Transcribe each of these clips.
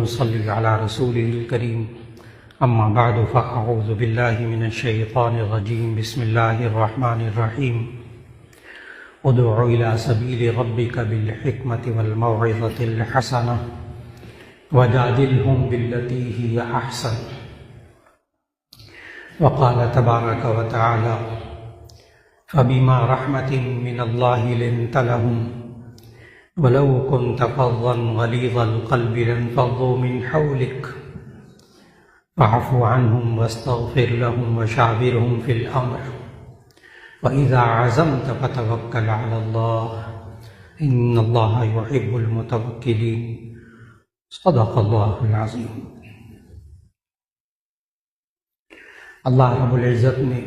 ونصلي على رسوله الكريم أما بعد فأعوذ بالله من الشيطان الرجيم بسم الله الرحمن الرحيم ادع إلى سبيل ربك بالحكمة والموعظة الحسنة وجادلهم بالتي هي أحسن وقال تبارك وتعالى فبما رحمة من الله لنت لهم ولو كنت فظا غليظ القلب لانفضوا من حولك فاعف عنهم واستغفر لهم وشاورهم في الأمر وإذا عزمت فتوكل على الله إن الله يحب المتوكلين صدق الله العظيم۔ اللہ رب العزت نے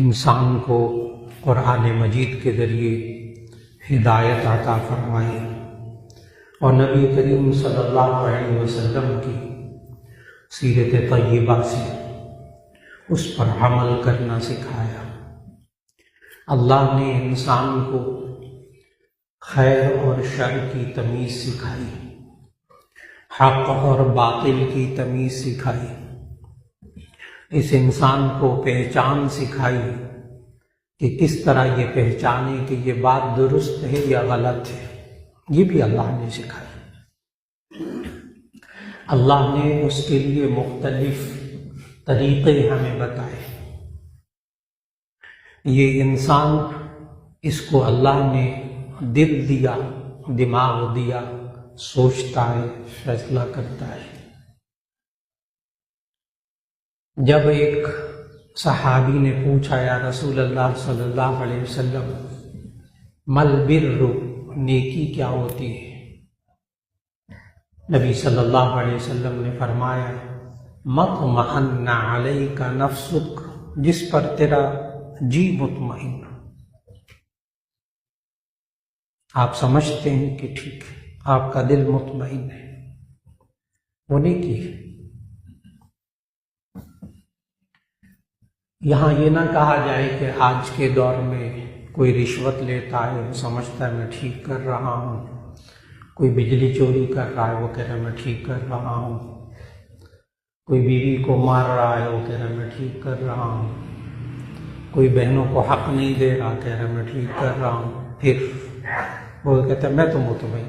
انسان کو قرآن مجید کے ذریعے ہدایت عطا فرمائی اور نبی کریم صلی اللہ علیہ وسلم کی سیرت طیبہ سے اس پر عمل کرنا سکھایا۔ اللہ نے انسان کو خیر اور شر کی تمیز سکھائی، حق اور باطل کی تمیز سکھائی، اس انسان کو پہچان سکھائی کہ کس طرح یہ پہچانے کہ یہ بات درست ہے یا غلط ہے، یہ بھی اللہ نے سکھائی۔ اللہ نے اس کے لیے مختلف طریقے ہمیں بتائے۔ یہ انسان، اس کو اللہ نے دل دیا، دماغ دیا، سوچتا ہے، فیصلہ کرتا ہے۔ جب ایک صحابی نے پوچھا یا رسول اللہ صلی اللہ علیہ وسلم مل بر، نیکی کیا ہوتی ہے؟ نبی صلی اللہ علیہ وسلم نے فرمایا مطمئن علیک نفسک، جس پر تیرا جی مطمئن۔ آپ سمجھتے ہیں کہ ٹھیک ہے، آپ کا دل مطمئن ہے، وہ نیکی ہے۔ یہاں یہ نہ کہا جائے کہ آج کے دور میں کوئی رشوت لیتا ہے، وہ سمجھتا ہے میں ٹھیک کر رہا ہوں، کوئی بجلی چوری کر رہا ہے، وہ کہہ رہا ہے میں ٹھیک کر رہا ہوں، کوئی بیوی کو مار رہا ہے، وہ کہہ رہا ہے میں ٹھیک کر رہا ہوں، کوئی بہنوں کو حق نہیں دے رہا، کہہ رہا ہے میں ٹھیک کر رہا ہوں، پھر وہ کہتا ہے میں تو مطمئن،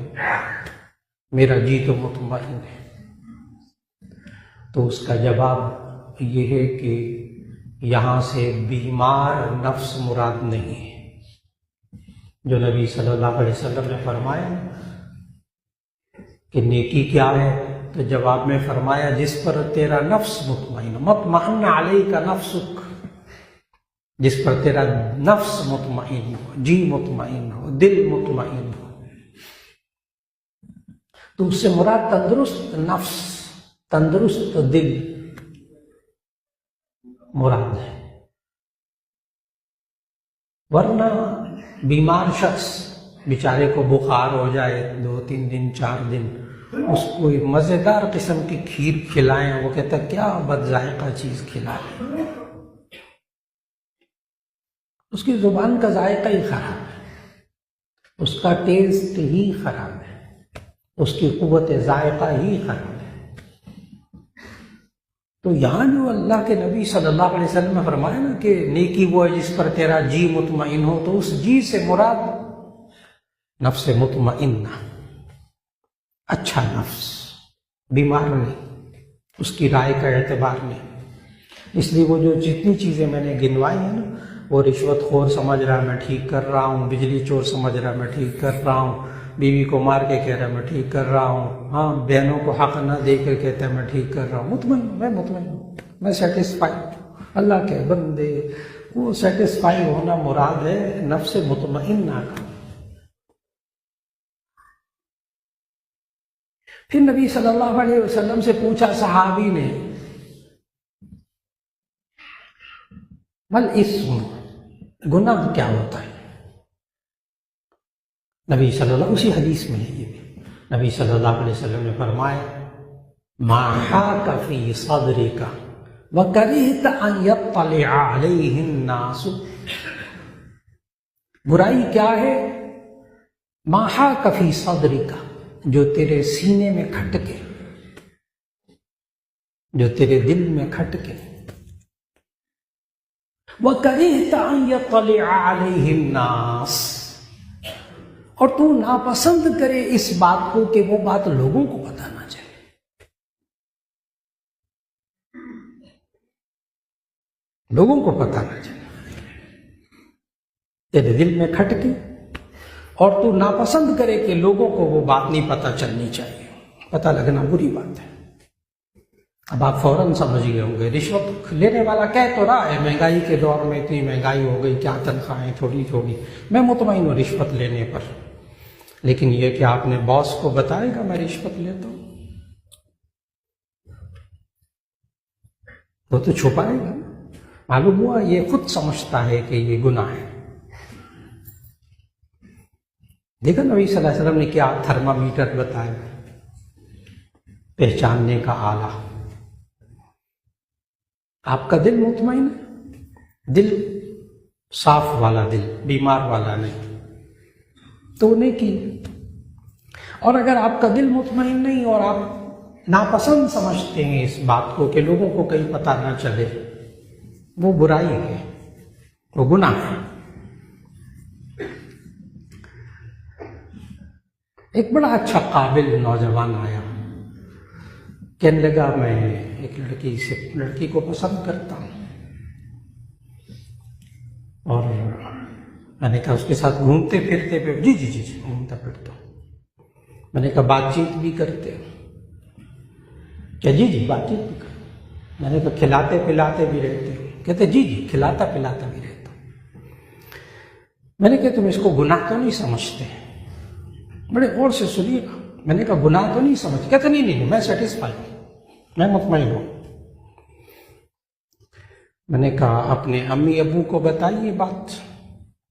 میرا جی تو مطمئن ہے۔ تو اس کا جواب یہ ہے کہ یہاں سے بیمار نفس مراد نہیں ہے۔ جو نبی صلی اللہ علیہ وسلم نے فرمایا کہ نیکی کیا ہے، تو جواب میں فرمایا جس پر تیرا نفس مطمئن، مطمئن علیک نفسک، جس پر تیرا نفس مطمئن ہو، جی مطمئن ہو، دل مطمئن ہو۔ تو اس سے مراد تندرست نفس، تندرست دل مراد ہے۔ ورنہ بیمار شخص بیچارے کو بخار ہو جائے 2-3 دن 4 دن، اس کو مزیدار قسم کی کھیر کھلائیں، وہ کہتا ہے کیا بد ذائقہ چیز کھلائیں، اس کی زبان کا ذائقہ ہی خراب ہے، اس کا ٹیسٹ ہی خراب ہے، اس کی قوت ذائقہ ہی خراب ہے۔ تو یہاں جو اللہ کے نبی صلی اللہ علیہ وسلم نے فرمایا نا کہ نیکی وہ ہے جس پر تیرا جی مطمئن ہو، تو اس جی سے مراد نفس مطمئنہ، اچھا نفس، بیمار نہیں، اس کی رائے کا اعتبار نہیں۔ اس لیے وہ جو جتنی چیزیں میں نے گنوائی ہیں نا، وہ رشوت خور سمجھ رہا ہے میں ٹھیک کر رہا ہوں، بجلی چور سمجھ رہا ہے میں ٹھیک کر رہا ہوں، بیوی کو مار کے کہہ رہا ہے میں ٹھیک کر رہا ہوں، ہاں بہنوں کو حق نہ دے کر کہتا ہے میں ٹھیک کر رہا ہوں، مطمئن، میں مطمئن ہوں، میں سیٹسفائی ہوں۔ اللہ کے بندے، وہ سیٹسفائی ہونا مراد ہے نفس مطمئنہ کا۔ پھر نبی صلی اللہ علیہ وسلم سے پوچھا صحابی نے مل اسم، گناہ کیا ہوتا ہے؟ نبی صلی اللہ، اسی حدیث میں ہے یہ بھی، نبی صلی اللہ علیہ وسلم نے فرمایا ما حاک فی صدرک وکرہت ان یطلع علیہ الناس، برائی کیا ہے؟ ما حاک فی صدرک، جو تیرے سینے میں کھٹکے، جو تیرے دل میں کھٹکے۔ وَكَرِهْتَ أَن يَطَّلِعَ عَلَيْهِ النَّاسُ، اور تو ناپسند کرے اس بات کو کہ وہ بات لوگوں کو پتہ نہ چلے۔ لوگوں کو پتہ نہ چلے، تیرے دل میں کھٹکے اور تو ناپسند کرے کہ لوگوں کو وہ بات نہیں پتہ چلنی چاہیے۔ پتہ لگنا بری بات ہے۔ اب آپ فوراً سمجھ گئے ہوں گے، رشوت لینے والا کہہ تو رہا ہے مہنگائی کے دور میں اتنی مہنگائی ہو گئی، کیا تنخواہیں تھوڑی تھوڑی، میں مطمئن ہوں رشوت لینے پر، لیکن یہ کہ آپ نے باس کو بتائے گا میں رشوت لیتا ہوں؟ وہ تو چھپائے گا۔ معلوم ہوا یہ خود سمجھتا ہے کہ یہ گناہ ہے۔ دیکھا نبی صلی اللہ علیہ وسلم نے کیا تھرمامیٹر بتایا، پہچاننے کا آلہ۔ آپ کا دل مطمئن ہے، دل صاف والا دل، بیمار والا نہیں، تو نیکی۔ اور اگر آپ کا دل مطمئن نہیں اور آپ ناپسند سمجھتے ہیں اس بات کو کہ لوگوں کو کہیں پتہ نہ چلے، وہ برائی ہے، وہ گناہ ہے۔ ایک بڑا اچھا قابل نوجوان آیا، کہنے لگا میں ایک لڑکی کو پسند کرتا ہوں، اور میں نے کہا اس کے ساتھ گھومتے پھرتے پہ جی گھومتا پھرتا ہوں۔ میں نے کہا بات چیت بھی کرتے ہو؟ کیا جی بات چیت بھی کرتے۔ میں نے کہا کھلاتے پلاتے بھی رہتے ہو؟ کہتے جی کھلاتا پلاتا بھی رہتا ہوں۔ میں نے کہا تم اس کو گناہ تو نہیں سمجھتے؟ بڑے غور سے سنیے گا۔ میں نے کہا گناہ تو نہیں سمجھتے؟ کہتے نہیں میں سیٹسفائی ہوں، میں مطمئن ہوں۔ میں نے کہا اپنے امی ابو کو بتائیے بات؟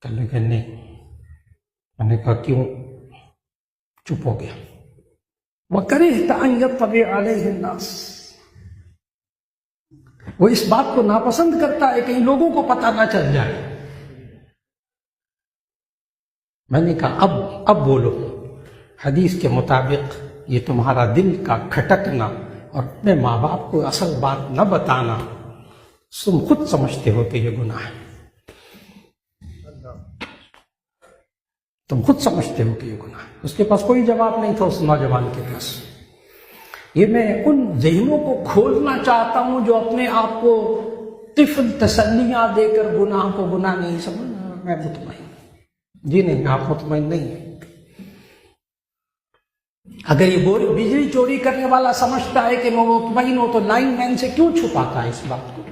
کہنے لگے نہیں۔ میں نے کہا کیوں؟ چپ ہو گیا۔ وَكَرِهْتَ أَن يَطَّلِعَ عَلَيْهِ النَّاسُ، وہ اس بات کو ناپسند کرتا ہے کہ لوگوں کو پتہ نہ چل جائے۔ میں نے کہا اب بولو، حدیث کے مطابق یہ تمہارا دل کا کھٹکنا اور اپنے ماں باپ کو اصل بات نہ بتانا، تم خود سمجھتے ہو کہ یہ گناہ ہے، تم خود سمجھتے ہو کہ یہ گناہ ہے۔ اس کے پاس کوئی جواب نہیں تھا، اس نوجوان کے پاس۔ یہ میں ان ذہنوں کو کھولنا چاہتا ہوں جو اپنے آپ کو طفل تسلیاں دے کر گناہ کو گناہ نہیں سمجھنا۔ میں مطمئن، جی نہیں آپ مطمئن نہیں ہیں۔ اگر یہ بجلی چوری کرنے والا سمجھتا ہے کہ میں مطمئن ہوں تو لائن مین سے کیوں چھپاتا ہے اس بات کو؟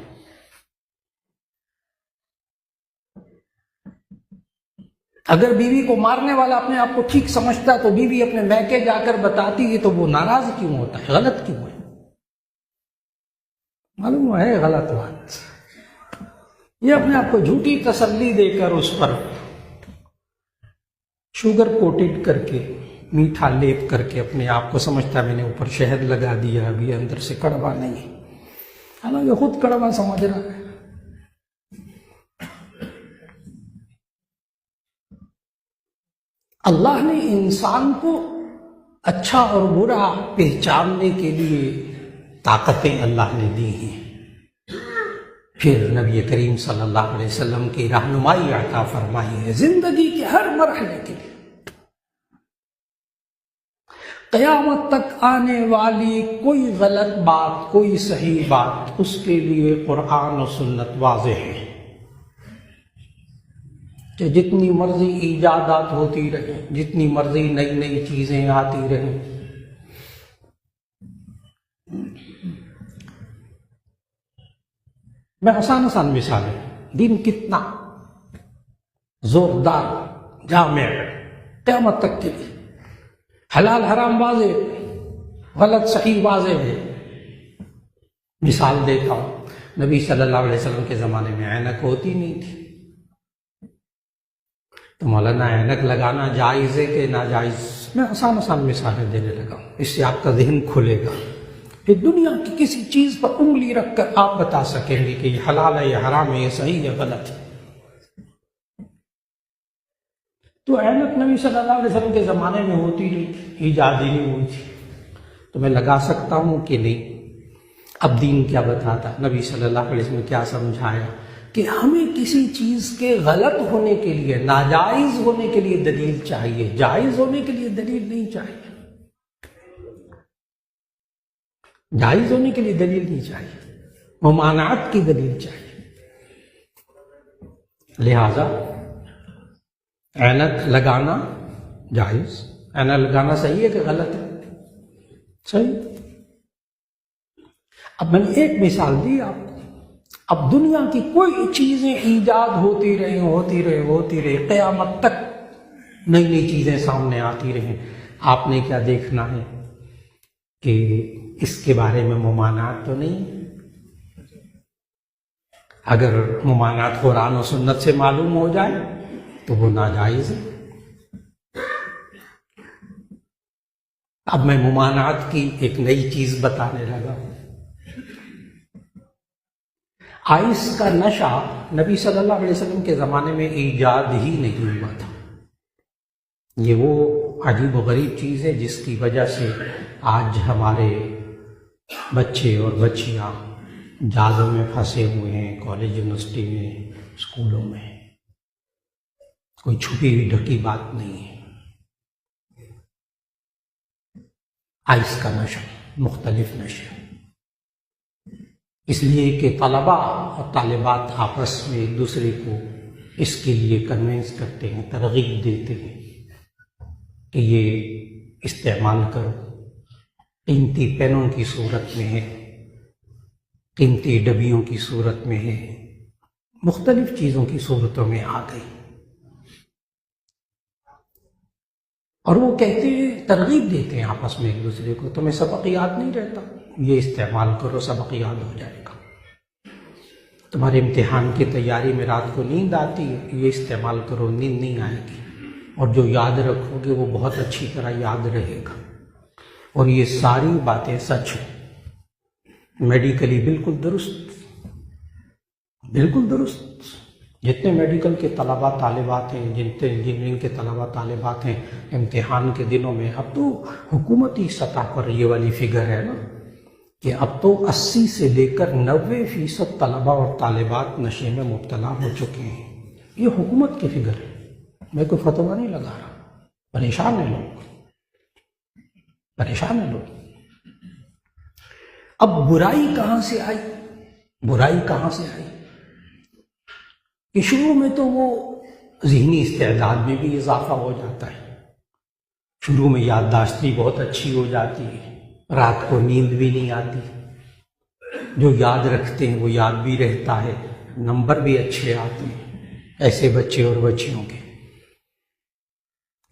اگر بیوی کو مارنے والا اپنے آپ کو ٹھیک سمجھتا ہے تو بیوی اپنے میکے جا کر بتاتی ہے تو وہ ناراض کیوں ہوتا ہے، غلط کیوں ہے؟ معلوم ہے غلط بات۔ یہ اپنے آپ کو جھوٹی تسلی دے کر اس پر شوگر کوٹڈ کر کے، میٹھا لیپ کر کے اپنے آپ کو سمجھتا ہے میں نے اوپر شہد لگا دیا، ابھی اندر سے کڑوا نہیں، حالانکہ خود کڑوا سمجھ رہا ہے۔ اللہ نے انسان کو اچھا اور برا پہچاننے کے لیے طاقتیں اللہ نے دی ہیں، پھر نبی کریم صلی اللہ علیہ وسلم کی رہنمائی عطا فرمائی ہے زندگی کے ہر مرحلے کے لیے۔ قیامت تک آنے والی کوئی غلط بات، کوئی صحیح بات، اس کے لیے قرآن و سنت واضح ہے کہ جتنی مرضی ایجادات ہوتی رہیں، جتنی مرضی نئی نئی چیزیں آتی رہیں، میں آسان مثالیں، دین کتنا زوردار جامع قیامت تک کے لیے، حلال حرام واضح، غلط صحیح واضح ہے۔ مثال دیتا ہوں، نبی صلی اللہ علیہ وسلم کے زمانے میں اینک ہوتی نہیں تھی، تو مولانا اینک لگانا جائز ہے کہ ناجائز؟ میں آسان مثالیں دینے لگا ہوں، اس سے آپ کا ذہن کھلے گا، پھر دنیا کی کسی چیز پر انگلی رکھ کر آپ بتا سکیں گے کہ یہ حلال ہے، یہ حرام ہے، یہ صحیح ہے، غلط ہے۔ تو اینک نبی صلی اللہ علیہ وسلم کے زمانے میں ہوتی رہی، ایجاد ہی نہیں ہوئی تھی، تو میں لگا سکتا ہوں کہ نہیں۔ اب دین کیا بتاتا، نبی صلی اللہ علیہ وسلم نے کیا سمجھایا کہ ہمیں کسی چیز کے غلط ہونے کے لیے، ناجائز ہونے کے لیے دلیل چاہیے، جائز ہونے کے لیے دلیل نہیں چاہیے، جائز ہونے کے لیے دلیل نہیں چاہیے، ممانعت کی دلیل چاہیے۔ لہذا اینک لگانا جائز، اینک لگانا صحیح ہے کہ غلط ہے؟ صحیح۔ اب میں نے ایک مثال دی آپ کو، اب دنیا کی کوئی چیزیں ایجاد ہوتی رہی قیامت تک نئی نئی چیزیں سامنے آتی رہیں، آپ نے کیا دیکھنا ہے کہ اس کے بارے میں ممانعت تو نہیں؟ اگر ممانعت قرآن و سنت سے معلوم ہو جائے تو وہ ناجائز ہے۔ اب میں ممانعت کی ایک نئی چیز بتانے لگا۔ آئس کا نشہ نبی صلی اللہ علیہ وسلم کے زمانے میں ایجاد ہی نہیں ہوا تھا۔ یہ وہ عجیب و غریب چیز ہے جس کی وجہ سے آج ہمارے بچے اور بچیاں جالوں میں پھنسے ہوئے ہیں، کالج یونیورسٹی میں، اسکولوں میں۔ کوئی چھپی ہوئی ڈھکی بات نہیں ہے۔ آئس کا نشہ، مختلف نشے، اس لیے کہ طلباء اور طالبات آپس میں ایک دوسرے کو اس کے لیے کنوینس کرتے ہیں، ترغیب دیتے ہیں کہ یہ استعمال کرو۔ قیمتی پینوں کی صورت میں ہے، قیمتی ڈبیوں کی صورت میں ہے، مختلف چیزوں کی صورتوں میں آ گئی، اور وہ کہتے ہیں، ترغیب دیتے ہیں آپس میں ایک دوسرے کو، تمہیں سبق یاد نہیں رہتا، یہ استعمال کرو، سبق یاد ہو جائے گا۔ تمہارے امتحان کی تیاری میں رات کو نیند آتی ہے، یہ استعمال کرو، نیند نہیں آئے گی، اور جو یاد رکھو گے وہ بہت اچھی طرح یاد رہے گا۔ اور یہ ساری باتیں سچ ہیں، میڈیکلی بالکل درست، بالکل درست۔ جتنے میڈیکل کے طلباء طالبات ہیں، جتنے انجینئرنگ کے طلباء طالبات ہیں، امتحان کے دنوں میں، اب تو حکومتی سطح پر یہ والی فگر ہے نا کہ اب تو 80 سے لے کر 90% طلباء اور طالبات نشے میں مبتلا ہو چکے ہیں۔ یہ حکومت کی فگر ہے، میں کوئی فتویٰ نہیں لگا رہا۔ پریشان ہیں لوگ، پریشان ہیں لوگ۔ اب برائی کہاں سے آئی؟ برائی کہاں سے آئی کہ شروع میں تو وہ ذہنی استعداد میں بھی اضافہ ہو جاتا ہے، شروع میں یادداشت بھی بہت اچھی ہو جاتی ہے، رات کو نیند بھی نہیں آتی، جو یاد رکھتے ہیں وہ یاد بھی رہتا ہے، نمبر بھی اچھے آتے ہیں ایسے بچے اور بچیوں کے۔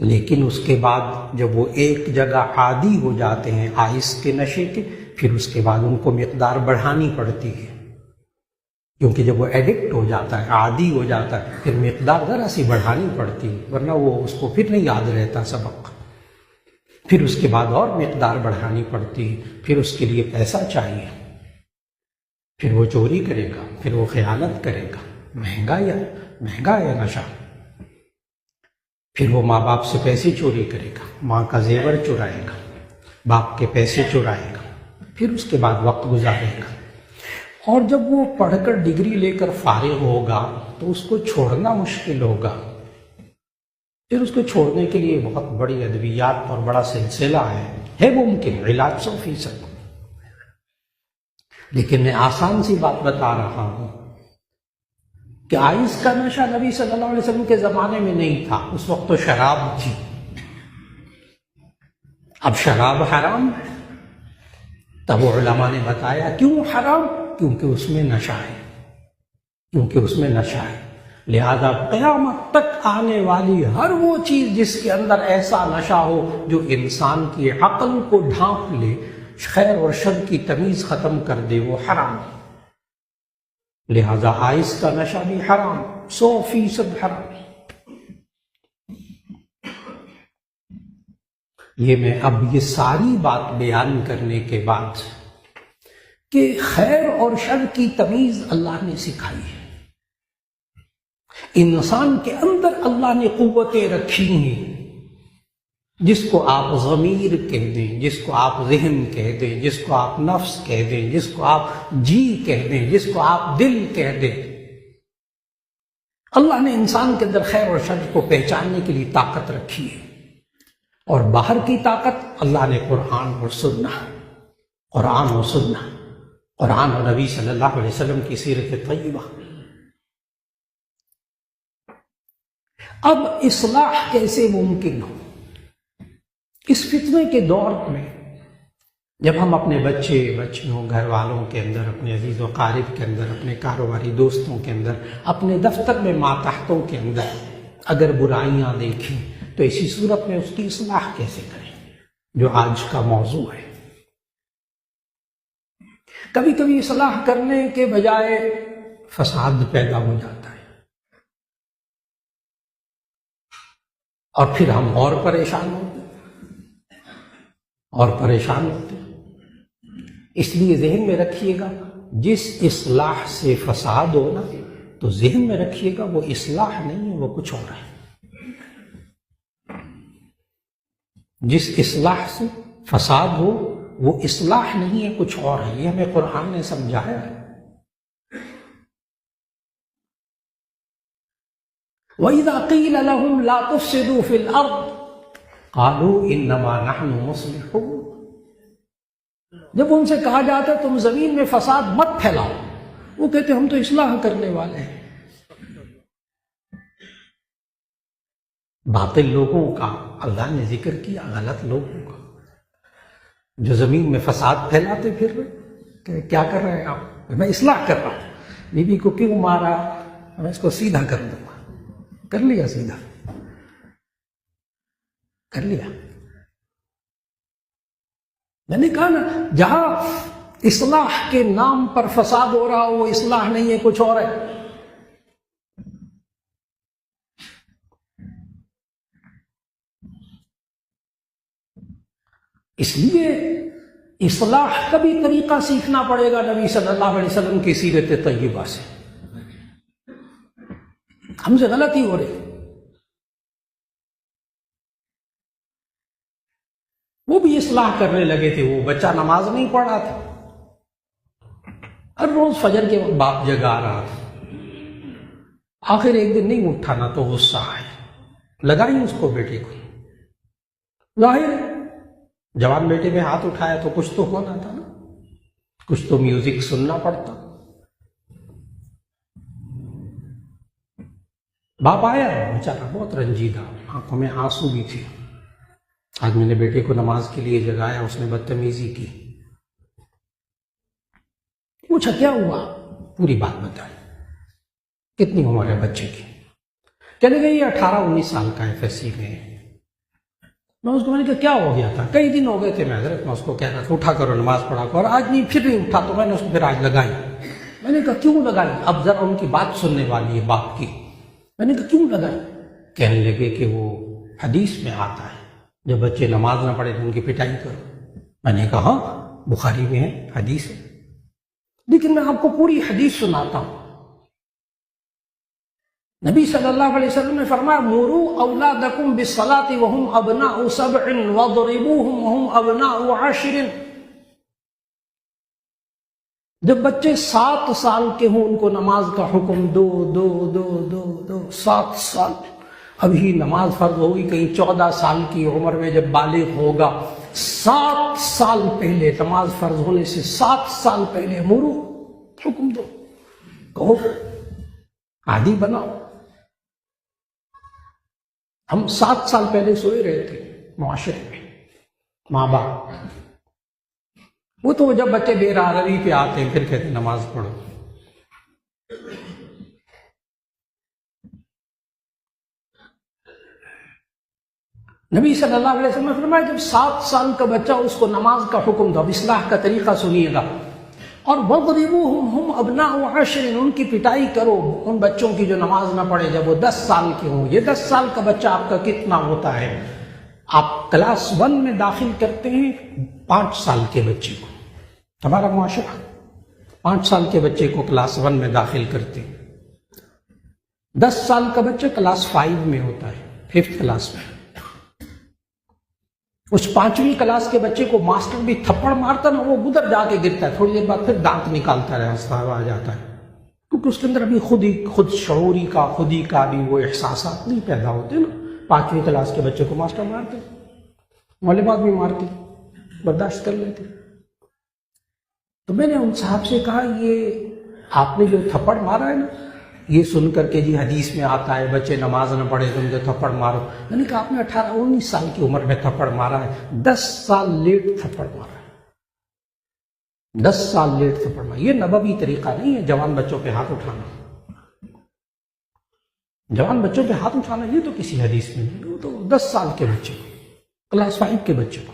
لیکن اس کے بعد جب وہ ایک جگہ عادی ہو جاتے ہیں آئس کے نشے کے، پھر اس کے بعد ان کو مقدار بڑھانی پڑتی ہے، کیونکہ جب وہ ایڈکٹ ہو جاتا ہے، عادی ہو جاتا ہے، پھر مقدار ذرا سی بڑھانی پڑتی ہے، ورنہ وہ اس کو پھر نہیں یاد رہتا سبق۔ پھر اس کے بعد اور مقدار بڑھانی پڑتی ہے، پھر اس کے لیے پیسہ چاہیے، پھر وہ چوری کرے گا، پھر وہ خیانت کرے گا، مہنگا ہے نشہ۔ پھر وہ ماں باپ سے پیسے چوری کرے گا، ماں کا زیور چرائے گا، باپ کے پیسے چرائے گا، پھر اس کے بعد وقت گزارے گا، اور جب وہ پڑھ کر ڈگری لے کر فارغ ہوگا تو اس کو چھوڑنا مشکل ہوگا۔ پھر اس کو چھوڑنے کے لیے بہت بڑی ادویات اور بڑا سلسلہ ہے ممکن، علاج 100%۔ لیکن میں آسان سی بات بتا رہا ہوں کہ آئس کا نشہ نبی صلی اللہ علیہ وسلم کے زمانے میں نہیں تھا، اس وقت تو شراب تھی۔ اب شراب حرام ہے، تب علماء نے بتایا کیوں حرام؟ کیونکہ اس میں نشہ ہے، کیونکہ اس میں نشہ ہے۔ لہذا قیامت تک آنے والی ہر وہ چیز جس کے اندر ایسا نشہ ہو جو انسان کی عقل کو ڈھانپ لے، خیر اور شر کی تمیز ختم کر دے، وہ حرام ہے۔ لہذا آئس کا نشہ بھی حرام، 100% حرام۔ یہ میں اب یہ ساری بات بیان کرنے کے بعد کہ خیر اور شر کی تمیز اللہ نے سکھائی ہے، انسان کے اندر اللہ نے قوتیں رکھی ہیں، جس کو آپ ضمیر کہہ دیں، جس کو آپ ذہن کہہ دیں، جس کو آپ نفس کہہ دیں، جس کو آپ جی کہہ دیں، جس کو آپ دل کہہ دیں، اللہ نے انسان کے اندر خیر اور شر کو پہچاننے کے لیے طاقت رکھی ہے۔ اور باہر کی طاقت اللہ نے قرآن اور سننا، قرآن اور سننا، قرآن اور نبی صلی اللہ علیہ وسلم کی سیرت طیبہ۔ اب اصلاح کیسے ممکن ہو؟ اس فتنے کے دور میں جب ہم اپنے بچیوں، گھر والوں کے اندر، اپنے عزیز و قارب کے اندر، اپنے کاروباری دوستوں کے اندر، اپنے دفتر میں ماتحتوں کے اندر اگر برائیاں دیکھیں تو اسی صورت میں اس کی اصلاح کیسے کریں، جو آج کا موضوع ہے۔ کبھی کبھی اصلاح کرنے کے بجائے فساد پیدا ہو جاتا ہے، اور پھر ہم اور پریشان ہوتے ہیں۔ اس لیے ذہن میں رکھیے گا، جس اصلاح سے فساد ہونا تو ذہن میں رکھیے گا وہ اصلاح نہیں ہے، وہ کچھ اور ہے۔ جس اصلاح سے فساد ہو وہ اصلاح نہیں ہے، کچھ اور ہے۔ یہ ہمیں قرآن نے سمجھایا ہے۔ وَإِذَا قِيلَ لَهُمْ لَا تُفْسِدُوا فِي الْأَرْضِ قَالُوا إِنَّمَا نَحْنُ مُصْلِحُونَ، جب ان سے کہا جاتا ہے تم زمین میں فساد مت پھیلاؤ، وہ کہتے ہم تو اصلاح کرنے والے ہیں۔ باطل لوگوں کا اللہ نے ذکر کیا، غلط لوگوں کا جو زمین میں فساد پھیلاتے پھر رہے کہ کیا کر رہے ہیں آپ؟ میں اصلاح کر رہا ہوں، بیوی کو کیوں مارا، میں اس کو سیدھا کر دوں گا۔ کر لیا سیدھا، کر لیا۔ میں نے کہا نا، جہاں اصلاح کے نام پر فساد ہو رہا ہو وہ اصلاح نہیں ہے، کچھ اور ہے۔ اس لیے اصلاح کا بھی طریقہ سیکھنا پڑے گا نبی صلی اللہ علیہ وسلم کی سیرت طیبہ سے۔ ہم سے غلطی ہو رہی، وہ بھی اصلاح کرنے لگے تھے۔ وہ بچہ نماز نہیں پڑھ رہا تھا، ہر روز فجر کے وقت باپ جگا رہا تھا، آخر ایک دن نہیں اٹھا نا تو غصہ آیا، لگائی اس کو بیٹے کو۔ ظاہر جوان بیٹے میں ہاتھ اٹھایا تو کچھ تو ہونا تھا نا، کچھ تو میوزک سننا پڑتا۔ باپ آیا، بیچارہ بہت رنجیدہ، آنکھوں میں آنسو بھی تھے۔ آج میں نے بیٹے کو نماز کے لیے جگایا، اس نے بدتمیزی کی۔ پوچھا کیا ہوا، پوری بات بتائی۔ کتنی عمر ہے بچے کی؟ کہنے لگے یہ 18-19 سال کا ہے، FSC میں ہے۔ میں اس کو، میں نے کہا کیا ہو گیا تھا؟ کئی دن ہو گئے تھے میں حضرت، میں اس کو کہہ رہا تھا اٹھا کرو نماز پڑھا کرو، اور آج نہیں، پھر نہیں اٹھا، تو میں نے اس کو پھر آج لگائی۔ میں نے کہا کیوں لگائی؟ اب ذرا ان کی بات سننے والی ہے باپ کی۔ میں نے کہا کیوں لگائی؟ کہنے لگے کہ وہ حدیث میں آتا ہے جب بچے نماز نہ پڑھے تو ان کی پٹائی کرو۔ میں نے کہا ہاں بخاری میں ہے، حدیث ہے، لیکن میں آپ کو پوری حدیث سناتا ہوں۔ نبی صلی اللہ علیہ وسلم نے فرمایا مروا اولادکم بالصلاۃ وهم ابناء 7 واضربوهم وهم ابناء 10۔ جب بچے 7 سال کے ہوں ان کو نماز کا حکم دو دو دو دو دو۔ 7 سال ابھی نماز فرض ہوگی، کہیں 14 سال کی عمر میں جب بالغ ہوگا، 7 سال پہلے نماز فرض ہونے سے 7 سال پہلے مرو، حکم دو، کہو عادی بناؤ۔ ہم 7 سال پہلے سوئے رہے تھے معاشرے میں، ماں باپ، وہ تو جب بچے بے راروی پہ آتے ہیں پھر کہتے ہیں نماز پڑھو۔ نبی صلی اللہ علیہ وسلم نے فرمایا جب 7 سال کا بچہ اس کو نماز کا حکم دو۔ اب اصلاح کا طریقہ سنیے گا، اور وَاضْرِبُوهُمْ هُمْ أَبْنَاءُ 10، ان کی پٹائی کرو ان بچوں کی جو نماز نہ پڑھے جب وہ 10 سال کے ہوں۔ یہ 10 سال کا بچہ آپ کا کتنا ہوتا ہے؟ آپ کلاس 1 میں داخل کرتے ہیں 5 سال کے بچے کو، ہمارا معاشرہ 5 سال کے بچے کو کلاس 1 میں داخل کرتے ہیں۔ 10 سال کا بچہ کلاس 5 میں ہوتا ہے، 5th کلاس میں، اس 5ویں کلاس کے بچے کو ماسٹر بھی تھپڑ مارتا نا، وہ ادھر جا کے گرتا ہے، تھوڑی دیر بعد پھر دانت نکالتا ہے، ہنستا ہوا آ جاتا ہے، کیونکہ اس کے اندر ابھی خود شعوری کا، خودی کا بھی وہ احساسات نہیں پیدا ہوتے نا۔ 5ویں کلاس کے بچے کو ماسٹر مارتے، معلمات بھی مارتے، برداشت کر لیتے۔ تو میں نے ان صاحب سے کہا، یہ آپ نے جو تھپڑ مارا ہے نا، یہ سن کر کے جی حدیث میں آتا ہے بچے نماز نہ پڑھے تم جو تھپڑ مارو، میں نے کہا آپ نے 18-19 سال کی عمر میں تھپڑ مارا ہے، 10 سال لیٹ تھپڑ مارا ہے، 10 سال لیٹ تھپڑ مارا۔ یہ نبوی طریقہ نہیں ہے جوان بچوں پہ ہاتھ اٹھانا، جوان بچوں پہ ہاتھ اٹھانا یہ تو کسی حدیث میں نہیں، وہ تو 10 سال کے بچے کو، کلاس 5 کے بچے کو۔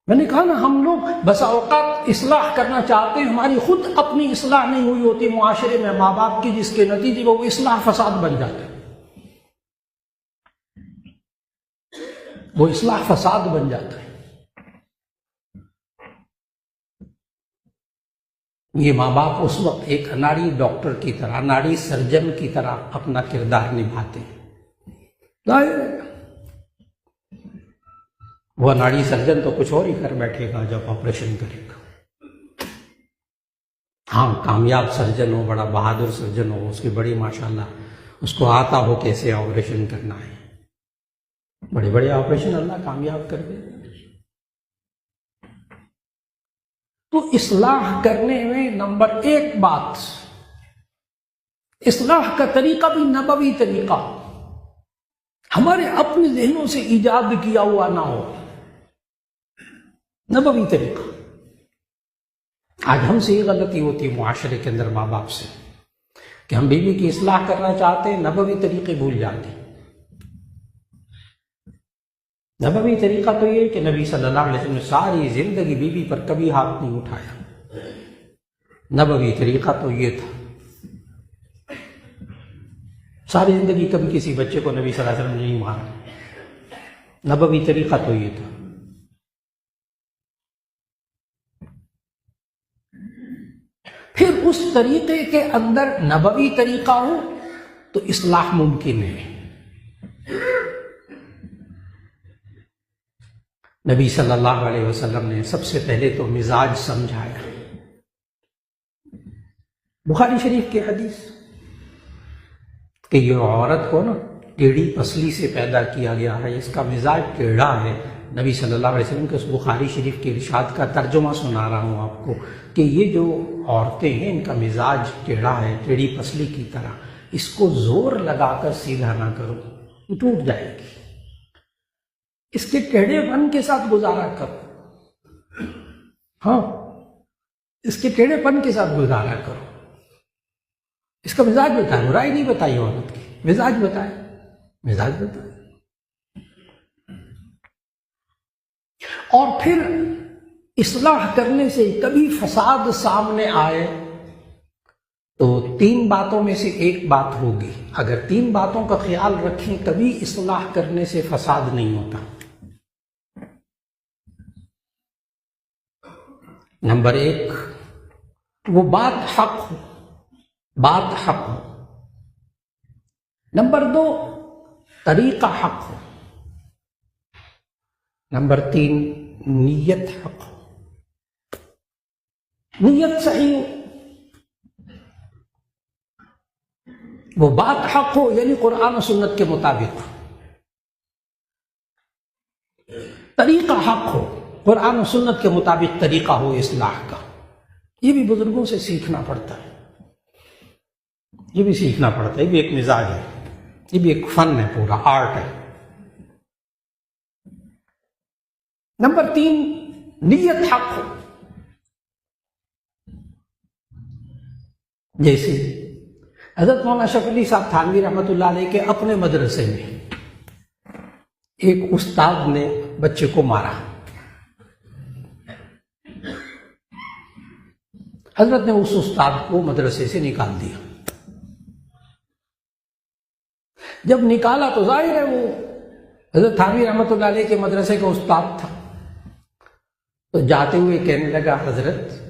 میں نے کہا نا، ہم لوگ بسا اوقات اصلاح کرنا چاہتے ہیں، ہماری خود اپنی اصلاح نہیں ہوئی ہوتی معاشرے میں ماں باپ کی، جس کے نتیجے میں وہ اصلاح فساد بن جاتے ہیں، وہ اصلاح فساد بن جاتا ہے۔ یہ ماں باپ اس وقت ایک اناڑی ڈاکٹر کی طرح، اناڑی سرجن کی طرح اپنا کردار نبھاتے ہیں۔ ظاہر ہے وہ اناڑی سرجن تو کچھ اور ہی کر بیٹھے گا جب آپریشن کرے گا۔ ہاں، کامیاب سرجن ہو، بڑا بہادر سرجن ہو، اس کی بڑی ماشاءاللہ اس کو آتا ہو کیسے آپریشن کرنا ہے، بڑے بڑے آپریشن اللہ کامیاب کر دے۔ تو اصلاح کرنے میں نمبر 1 بات، اصلاح کا طریقہ بھی نبوی طریقہ، ہمارے اپنے ذہنوں سے ایجاد کیا ہوا نہ ہو، نبوی طریقہ۔ آج ہم سے یہ غلطی ہوتی ہے معاشرے کے اندر ماں باپ سے، کہ ہم بیوی کی اصلاح کرنا چاہتے ہیں، نبوی طریقے بھول جاتے ہیں۔ نبوی طریقہ تو یہ کہ نبی صلی اللہ علیہ وسلم نے ساری زندگی بیوی پر کبھی ہاتھ نہیں اٹھایا، نبوی طریقہ تو یہ تھا، ساری زندگی کبھی کسی بچے کو نبی صلی اللہ علیہ وسلم نے نہیں مارا، نبوی طریقہ تو یہ تھا۔ پھر اس طریقے کے اندر نبوی طریقہ ہو تو اصلاح ممکن ہے۔ نبی صلی اللہ علیہ وسلم نے سب سے پہلے تو مزاج سمجھایا۔ بخاری شریف کی حدیث کہ یہ عورت کو نا ٹیڑھی پسلی سے پیدا کیا گیا ہے، اس کا مزاج ٹیڑھا ہے۔ نبی صلی اللہ علیہ وسلم کے اس بخاری شریف کے ارشاد کا ترجمہ سنا رہا ہوں آپ کو کہ یہ جو عورتیں ہیں ان کا مزاج ٹیڑھا ہے، ٹیڑھی پسلی کی طرح، اس کو زور لگا کر سیدھا نہ کرو، یہ ٹوٹ جائے گی، اس کے ٹیڑھے پن کے ساتھ گزارا کرو، ہاں اس کے ٹیڑھے پن کے ساتھ گزارا کرو، اس کا مزاج بتائے، برائی نہیں بتائی عورت کی، مزاج بتائے، مزاج بتائے۔ اور پھر اصلاح کرنے سے کبھی فساد سامنے آئے تو 3 باتوں میں سے ایک بات ہوگی، اگر 3 باتوں کا خیال رکھیں کبھی اصلاح کرنے سے فساد نہیں ہوتا۔ نمبر 1، وہ بات حق ہو، بات حق ہو۔ نمبر 2، طریقہ حق ہو۔ نمبر 3، نیت حق ہو، نیت صحیح ہو۔ وہ بات حق ہو یعنی قرآن و سنت کے مطابق، طریقہ حق ہو، قرآن و سنت کے مطابق طریقہ ہو اصلاح کا۔ یہ بھی بزرگوں سے سیکھنا پڑتا ہے، یہ بھی سیکھنا پڑتا ہے، یہ بھی ایک مزاج ہے، یہ بھی ایک فن ہے، پورا آرٹ ہے۔ نمبر 3، نیت حق ہو۔ جیسے حضرت مولانا اشرف علی صاحب تھانوی رحمۃ اللہ علیہ کے اپنے مدرسے میں ایک استاد نے بچے کو مارا، حضرت نے اس استاد کو مدرسے سے نکال دیا۔ جب نکالا تو ظاہر ہے وہ حضرت تھانوی رحمۃ اللہ علیہ کے مدرسے کا استاد تھا، تو جاتے ہوئے کہنے لگا، حضرت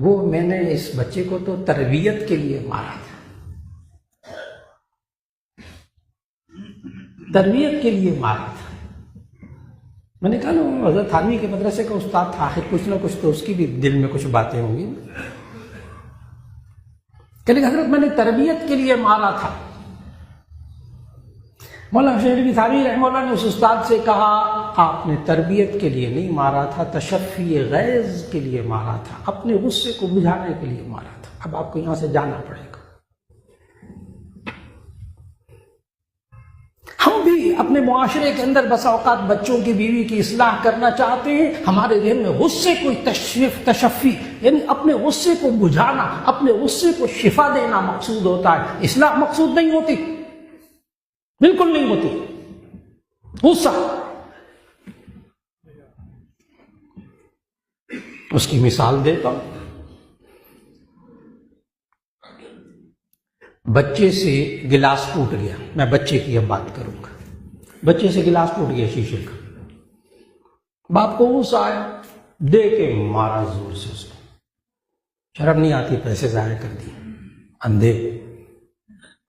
وہ میں نے اس بچے کو تو تربیت کے لیے مارا تھا، تربیت کے لیے مارا تھا. میں نے کہا نا حضرت تھانوی کے مدرسے کا استاد تھا، آخر کچھ نہ کچھ تو اس کی بھی دل میں کچھ باتیں ہوں گی. کہ حضرت میں نے تربیت کے لیے مارا تھا. مولانا شیخ تھانوی رحمہ اللہ نے اس استاد سے کہا آپ نے تربیت کے لیے نہیں مارا تھا، تشفی غیظ کے لیے مارا تھا، اپنے غصے کو بجھانے کے لیے مارا تھا. اب آپ کو یہاں سے جانا پڑے گا. ہم بھی اپنے معاشرے کے اندر بسا اوقات بچوں کی بیوی کی اصلاح کرنا چاہتے ہیں، ہمارے ذہن میں غصے کو تشفی یعنی اپنے غصے کو بجھانا، اپنے غصے کو شفا دینا مقصود ہوتا ہے. اصلاح مقصود نہیں ہوتی، بالکل نہیں ہوتی. غصہ اس کی مثال دیتا ہوں. بچے سے گلاس ٹوٹ گیا، میں بچے کی اب بات کروں گا. بچے سے گلاس ٹوٹ گیا شیشے کا، باپ کو غصہ آیا، دے کے مارا زور سے اس کو. شرم نہیں آتی، پیسے ضائع کر دیے، اندھے.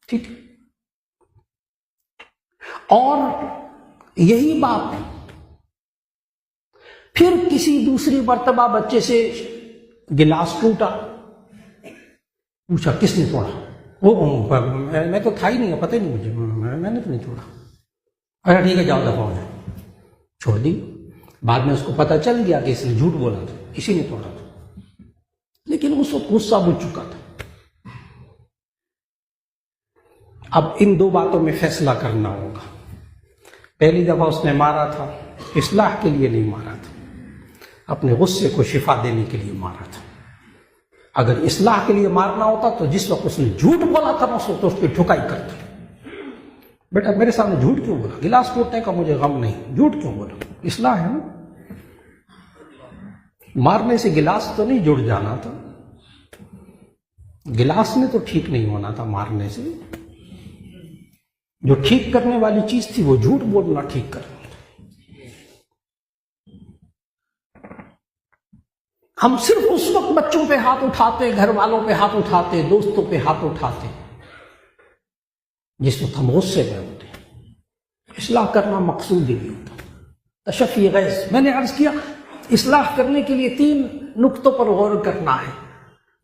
ٹھیک. اور یہی باپ پھر کسی دوسری مرتبہ بچے سے گلاس ٹوٹا، پوچھا کس نے توڑا؟ وہ میں تو تھا ہی نہیں، پتہ ہی نہیں مجھے، میں نے تو نہیں توڑا. اچھا ٹھیک ہے جاؤ دفعہ ہو جائے، چھوڑ دی. بعد میں اس کو پتہ چل گیا کہ اس نے جھوٹ بولا تھا، اسی نے توڑا تھا، لیکن اس وقت غصہ بجھ چکا تھا. اب ان دو باتوں میں فیصلہ کرنا ہوگا. پہلی دفعہ اس نے مارا تھا اصلاح کے لیے نہیں مارا تھا، اپنے غصے کو شفا دینے کے لیے مارا تھا. اگر اصلاح کے لیے مارنا ہوتا تو جس وقت اس نے جھوٹ بولا تھا اس وقت اس کی ٹھکائی کرتا. بیٹا میرے سامنے جھوٹ کیوں بولا؟ گلاس ٹوٹنے کا مجھے غم نہیں، جھوٹ کیوں بولا؟ اصلاح ہے نا. مارنے سے گلاس تو نہیں جڑ جانا تھا، گلاس نے تو ٹھیک نہیں ہونا تھا مارنے سے. جو ٹھیک کرنے والی چیز تھی وہ جھوٹ بولنا ٹھیک کرنا تھا. ہم صرف اس وقت بچوں پہ ہاتھ اٹھاتے، گھر والوں پہ ہاتھ اٹھاتے، دوستوں پہ ہاتھ اٹھاتے جس وقت ہم غصے میں ہوتے. اصلاح کرنا مقصود ہی نہیں ہوتا. تشفی غیظ میں نے عرض کیا، اصلاح کرنے کے لیے 3 نقطوں پر غور کرنا ہے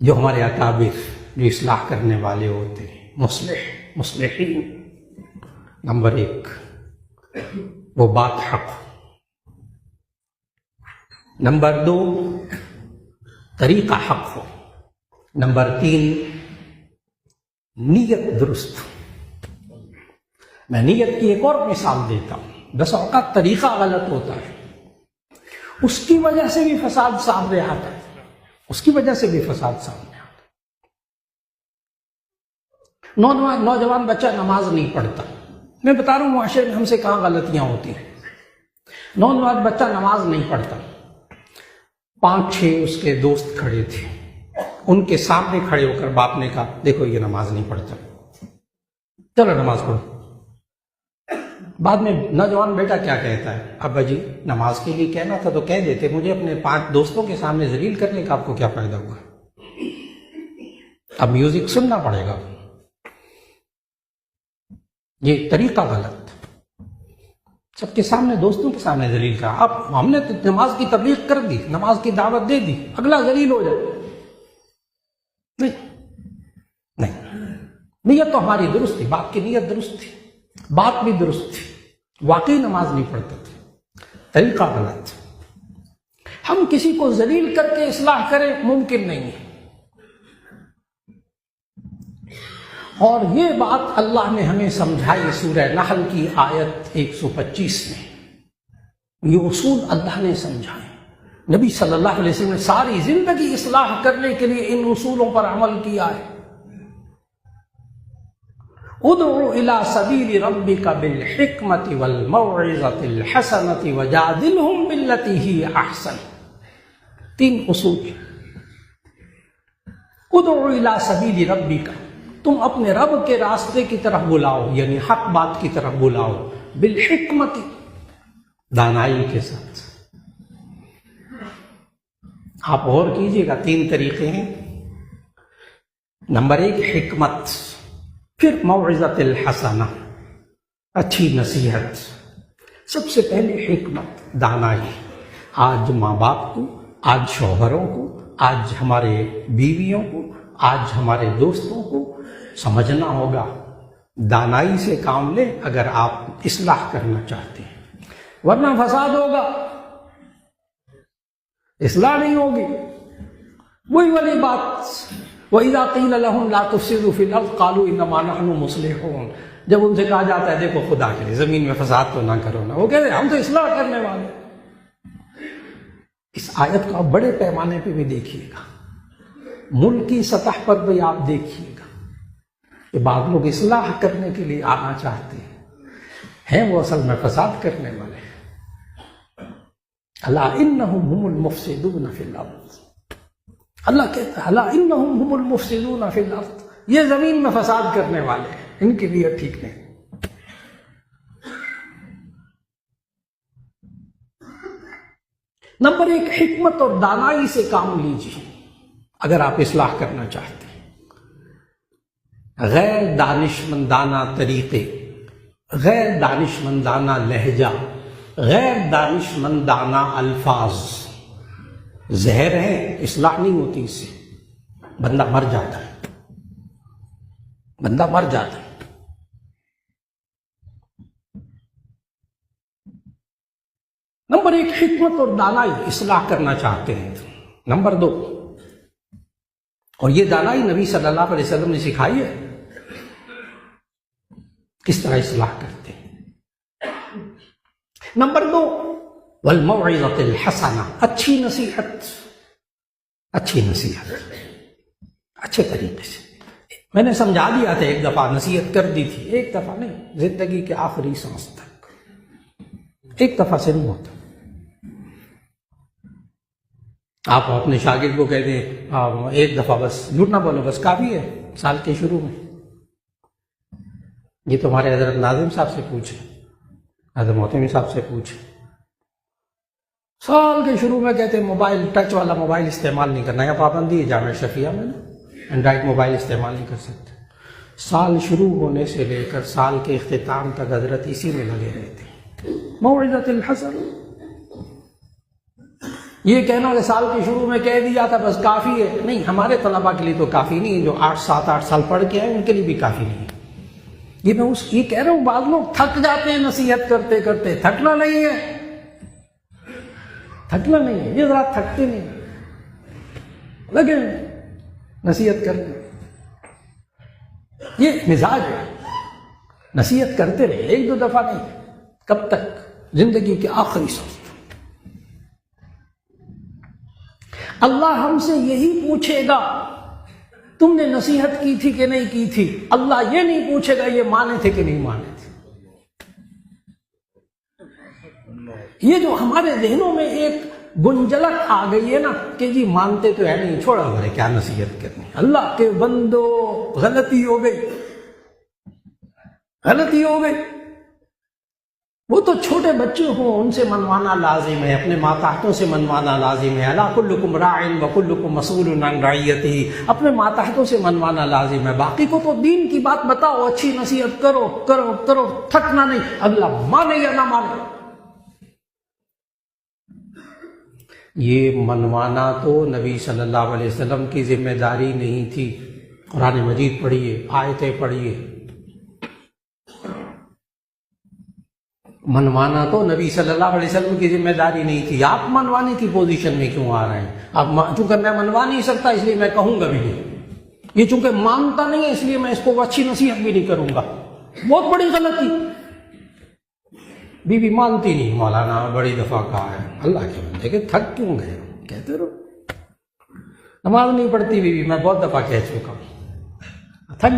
جو ہمارے اکابر جو اصلاح کرنے والے ہوتے ہیں، مصلحین. نمبر 1 وہ بات حق. نمبر 2 طریقہ حق ہو. نمبر 3 نیت درست. میں نیت کی ایک اور مثال دیتا ہوں. بس اوقات طریقہ غلط ہوتا ہے، اس کی وجہ سے بھی فساد سامنے آتا ہے، اس کی وجہ سے بھی فساد سامنے آتا ہے. نوجوان بچہ نماز نہیں پڑھتا. میں بتا رہا ہوں معاشرے میں ہم سے کہاں غلطیاں ہوتی ہیں. نوجوان بچہ نماز نہیں پڑھتا. 5-6 اس کے دوست کھڑے تھے، ان کے سامنے کھڑے ہو کر باپ نے کہا دیکھو یہ نماز نہیں پڑھتا، چلو نماز پڑھو. بعد میں نوجوان بیٹا کیا کہتا ہے، ابا جی نماز کے لیے کہنا تھا تو کہہ دیتے، مجھے اپنے 5 دوستوں کے سامنے ذلیل کرنے کا آپ کو کیا فائدہ ہوا؟ اب میوزک سننا پڑے گا. یہ طریقہ غلط. سب کے سامنے، دوستوں کے سامنے ذلیل کہا. اب ہم نے تو نماز کی تبلیغ کر دی، نماز کی دعوت دے دی، اگلا ذلیل ہو جائے. نہیں، نیت تو ہماری درست تھی، باپ کی نیت درست تھی، بات بھی درست تھی، واقعی نماز نہیں پڑھتے تھے. طریقہ غلط. ہم کسی کو ذلیل کر کے اصلاح کریں ممکن نہیں ہے. اور یہ بات اللہ نے ہمیں سمجھائی سورہ نحل کی آیت 125 میں. یہ اصول اللہ نے سمجھائے. نبی صلی اللہ علیہ وسلم نے ساری زندگی اصلاح کرنے کے لیے ان اصولوں پر عمل کیا ہے. ادعو الی سبیل ربک بالحکمت والموعظۃ الحسنۃ وجادلہم باللتی ہی احسن. 3 اصول. ادعو الی سبیل ربک، تم اپنے رب کے راستے کی طرف بلاؤ، یعنی حق بات کی طرف بلاؤ، بالحکمت، دانائی کے ساتھ. آپ غور کیجئے گا 3 طریقے ہیں. نمبر 1 حکمت، پھر موعظۃ الحسنہ، اچھی نصیحت، سب سے پہلے حکمت، دانائی۔ آج ماں باپ کو، آج شوہروں کو، آج ہمارے بیویوں کو، آج ہمارے دوستوں کو سمجھنا ہوگا، دانائی سے کام لیں اگر آپ اصلاح کرنا چاہتے ہیں، ورنہ فساد ہوگا، اصلاح نہیں ہوگی۔ وہی والی بات، وَإِذَا قِيلَ لَهُمْ لَا تُفْسِدُوا فِي الْأَرْضِ قَالُوا إِنَّمَا نَحْنُ مُصْلِحُونَ، جب ان سے کہا جاتا ہے دیکھو خدا کے لیے زمین میں فساد تو نہ کرو نا، وہ کہتے ہیں ہم تو اصلاح کرنے والے۔ اس آیت کو آپ بڑے پیمانے پہ بھی دیکھیے گا، ملکی سطح پر بھی آپ دیکھیے گا کہ بعض لوگ اصلاح کرنے کے لیے آنا چاہتے ہیں وہ اصل میں فساد کرنے والے ہیں۔ الا انہم هم المفسدون فی الارض، اللہ کہتا ہے الا انہم هم المفسدون فی الارض، یہ زمین میں فساد کرنے والے ہیں، ان کے لیے ٹھیک نہیں۔ نمبر ایک، حکمت اور دانائی سے کام لیجیے اگر آپ اصلاح کرنا چاہتے ہیں۔ غیر دانشمندانہ طریقے، غیر دانشمندانہ لہجہ، غیر دانشمندانہ الفاظ زہر ہیں، اصلاح نہیں ہوتی اس سے، بندہ مر جاتا ہے، بندہ مر جاتا ہے۔ نمبر ایک، حکمت اور دانائی، اصلاح کرنا چاہتے ہیں۔ نمبر دو، اور یہ دانائی نبی صلی اللہ علیہ وسلم نے سکھائی ہے، کس طرح اصلاح کرتے ہیں۔ نمبر دو، والموعظۃ الحسنہ، اچھی نصیحت، اچھی نصیحت، اچھے طریقے سے۔ میں نے سمجھا دیا تھا، ایک دفعہ نصیحت کر دی تھی، ایک دفعہ نہیں، زندگی کے آخری سانس تک، ایک دفعہ سے نہیں ہوتا۔ آپ اپنے شاگرد کو کہہ دیں ایک دفعہ بس، جھوٹ نہ بولو، بس کافی ہے سال کے شروع میں۔ یہ تمہارے حضرت ناظم صاحب سے پوچھے، حضرت محتمی صاحب سے پوچھے، سال کے شروع میں کہتے ہیں موبائل، ٹچ والا موبائل استعمال نہیں کرنا، یا پابندی ہے جامعہ شفیہ میں نا، اینڈرائڈ موبائل استعمال نہیں کر سکتے۔ سال شروع ہونے سے لے کر سال کے اختتام تک حضرت اسی میں لگے رہتے۔ موعظۃ الحسن، یہ کہنا کہ سال کے شروع میں کہہ دیا تھا بس کافی ہے، نہیں، ہمارے طلباء کے لیے تو کافی نہیں ہے، جو 7-8 سال پڑھ کے آئے ان کے لیے بھی کافی نہیں ہے۔ یہ میں یہ کہہ رہا ہوں، بعض لوگ تھک جاتے ہیں نصیحت کرتے کرتے، تھکنا نہیں ہے، تھکنا نہیں ہے، یہ ذرا تھکتے نہیں، لگے نصیحت کرنے، یہ مزاج ہے، نصیحت کرتے رہے، ایک دو دفعہ نہیں، کب تک؟ زندگی کے آخری سانس۔ اللہ ہم سے یہی پوچھے گا تم نے نصیحت کی تھی کہ نہیں کی تھی، اللہ یہ نہیں پوچھے گا یہ مانے تھے کہ نہیں مانے تھے۔ یہ جو ہمارے ذہنوں میں ایک گنجلک آ گئی ہے نا کہ جی مانتے تو ہے نہیں، چھوڑا ہمارے کیا نصیحت کرنی، اللہ کے بندو غلطی ہو گئی، غلطی ہو گئی۔ وہ تو چھوٹے بچے ہوں ان سے منوانا لازم ہے، اپنے ماتحتوں سے منوانا لازم ہے، الا کلکم راع وکلکم مسئول عن رعیتہ، اپنے ماتحتوں سے منوانا لازم ہے، باقی کو تو دین کی بات بتاؤ، اچھی نصیحت کرو کرو کرو، تھکنا نہیں، اگلا مانے یا نہ مانے۔ یہ منوانا تو نبی صلی اللہ علیہ وسلم کی ذمہ داری نہیں تھی۔ قرآن مجید پڑھیے، آیتیں پڑھیے، منوانا تو نبی صلی اللہ علیہ وسلم کی ذمہ داری نہیں تھی۔ آپ منوانے کی پوزیشن میں کیوں آ رہے ہیں؟ اب چونکہ میں منوا نہیں سکتا اس لیے میں کہوں گا بھی نہیں، یہ چونکہ مانتا نہیں ہے اس لیے میں اس کو اچھی نصیحت بھی نہیں کروں گا، بہت بڑی غلطی۔ بیوی مانتی نہیں، مولانا بڑی دفعہ کہا ہے، اللہ کے بندے کہ تھک کیوں گئے، کہتے رہو۔ نماز نہیں پڑھتی بیوی، میں بہت دفعہ کہہ چکا ہوں، تھک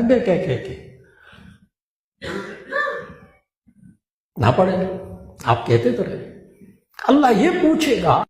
گئے کہہ کے، نہ پڑھے، آپ کہتے تو رہے۔ اللہ یہ پوچھے گا